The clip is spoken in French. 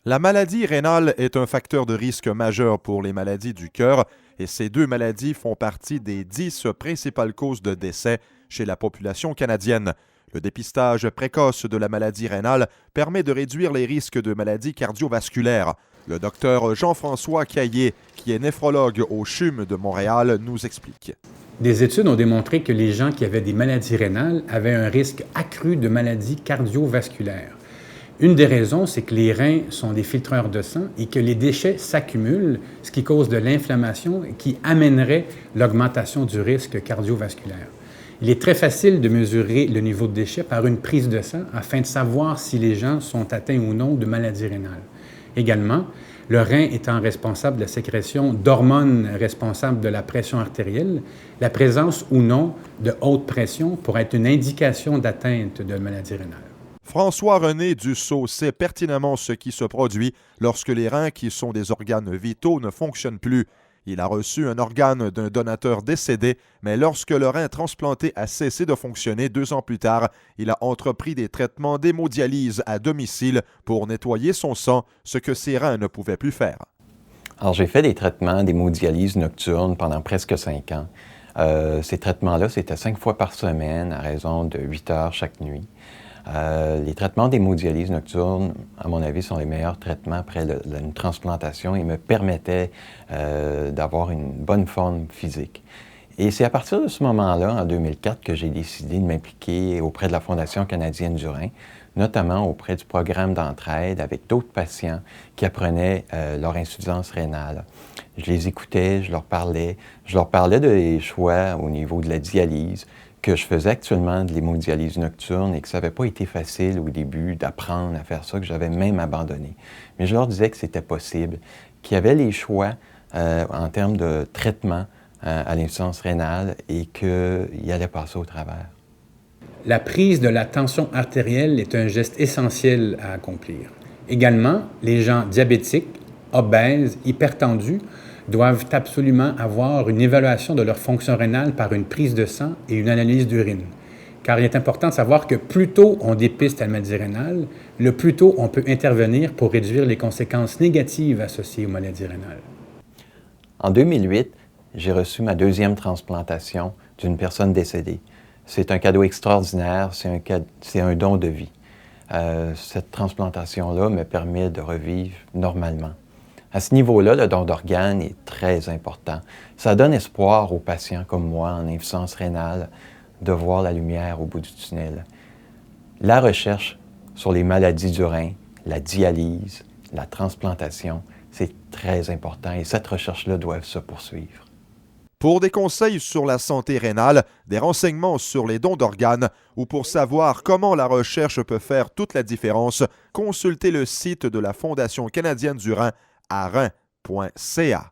La maladie rénale est un facteur de risque majeur pour les maladies du cœur et ces deux maladies font partie des 10 principales causes de décès chez la population canadienne. Le dépistage précoce de la maladie rénale permet de réduire les risques de maladies cardiovasculaires. Le docteur Jean-François Caillé, qui est néphrologue au CHUM de Montréal, nous explique. Des études ont démontré que les gens qui avaient des maladies rénales avaient un risque accru de maladies cardiovasculaires. Une des raisons, c'est que les reins sont des filtreurs de sang et que les déchets s'accumulent, ce qui cause de l'inflammation et qui amènerait l'augmentation du risque cardiovasculaire. Il est très facile de mesurer le niveau de déchets par une prise de sang afin de savoir si les gens sont atteints ou non de maladie rénale. Également, le rein étant responsable de la sécrétion d'hormones responsables de la pression artérielle, la présence ou non de haute pression pourrait être une indication d'atteinte de maladie rénale. François-René Dussault sait pertinemment ce qui se produit lorsque les reins, qui sont des organes vitaux, ne fonctionnent plus. Il a reçu un organe d'un donateur décédé, mais lorsque le rein transplanté a cessé de fonctionner 2 ans plus tard, il a entrepris des traitements d'hémodialyse à domicile pour nettoyer son sang, ce que ses reins ne pouvaient plus faire. Alors, j'ai fait des traitements d'hémodialyse nocturne pendant presque 5 ans. Ces traitements-là, c'était 5 fois par semaine à raison de 8 heures chaque nuit. Les traitements d'hémodialyse nocturne, à mon avis, sont les meilleurs traitements après une transplantation et me permettaient d'avoir une bonne forme physique. Et c'est à partir de ce moment-là, en 2004, que j'ai décidé de m'impliquer auprès de la Fondation canadienne du rein, notamment auprès du programme d'entraide avec d'autres patients qui apprenaient leur insuffisance rénale. Je les écoutais, je leur parlais des choix au niveau de la dialyse, que je faisais actuellement de l'hémodialyse nocturne et que ça n'avait pas été facile au début d'apprendre à faire ça, que j'avais même abandonné. Mais je leur disais que c'était possible, qu'il y avait les choix en termes de traitement à l'insuffisance rénale et qu'ils allaient passer au travers. La prise de la tension artérielle est un geste essentiel à accomplir. Également, les gens diabétiques, obèses, hypertendus doivent absolument avoir une évaluation de leur fonction rénale par une prise de sang et une analyse d'urine. Car il est important de savoir que plus tôt on dépiste la maladie rénale, le plus tôt on peut intervenir pour réduire les conséquences négatives associées aux maladies rénales. En 2008, j'ai reçu ma 2e transplantation d'une personne décédée. C'est un cadeau extraordinaire, c'est un don de vie. Cette transplantation-là me permet de revivre normalement. À ce niveau-là, le don d'organes est très important. Ça donne espoir aux patients comme moi en insuffisance rénale de voir la lumière au bout du tunnel. La recherche sur les maladies du rein, la dialyse, la transplantation, c'est très important et cette recherche-là doit se poursuivre. Pour des conseils sur la santé rénale, des renseignements sur les dons d'organes ou pour savoir comment la recherche peut faire toute la différence, consultez le site de la Fondation canadienne du rein à rein.ca.